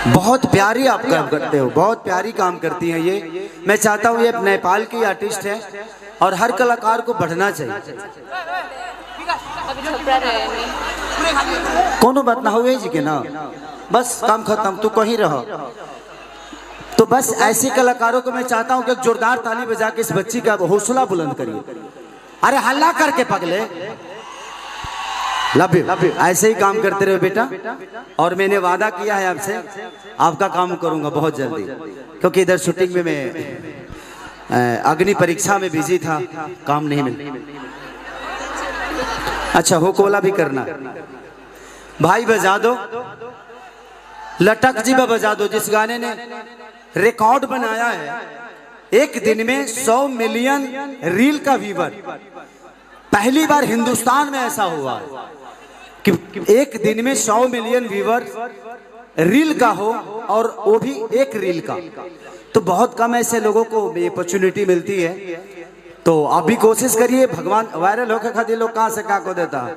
बहुत प्यारी आप काम करते हो, बहुत प्यारी काम करती हैं ये। मैं चाहता हूँ ये नेपाल की आर्टिस्ट है और हर कलाकार को बढ़ना चाहिए। कोनो बात ना हुए जी के ना, बस काम खत्म, तू कहीं रहो। तो बस ऐसे कलाकारों को मैं चाहता हूँ कि जोरदार ताली बजा के इस बच्ची का हौसला बुलंद करिए। अरे हल्ला करके पगले, लव यू। ऐसे ही काम करते रहो बेटा, और मैंने वादा किया है आपसे, आपका काम करूंगा बहुत जल्दी, क्योंकि इधर शूटिंग में मैं अग्नि परीक्षा में बिजी था, काम नहीं मिल। अच्छा हो कोला भी करना भाई, बजा दो लटक जी बजा दो, जिस गाने ने रिकॉर्ड बनाया है एक दिन में 100 मिलियन रील का व्यूवर। पहली बार हिंदुस्तान में ऐसा हुआ कि एक दिन में 100 मिलियन व्यूवर रील का हो, और वो भी एक रील का। तो बहुत कम ऐसे लोगों को ये अपॉर्चुनिटी मिलती है। तो आप भी कोशिश करिए, भगवान वायरल होकर खातिर लोग कहाँ से कहाँ को देता है।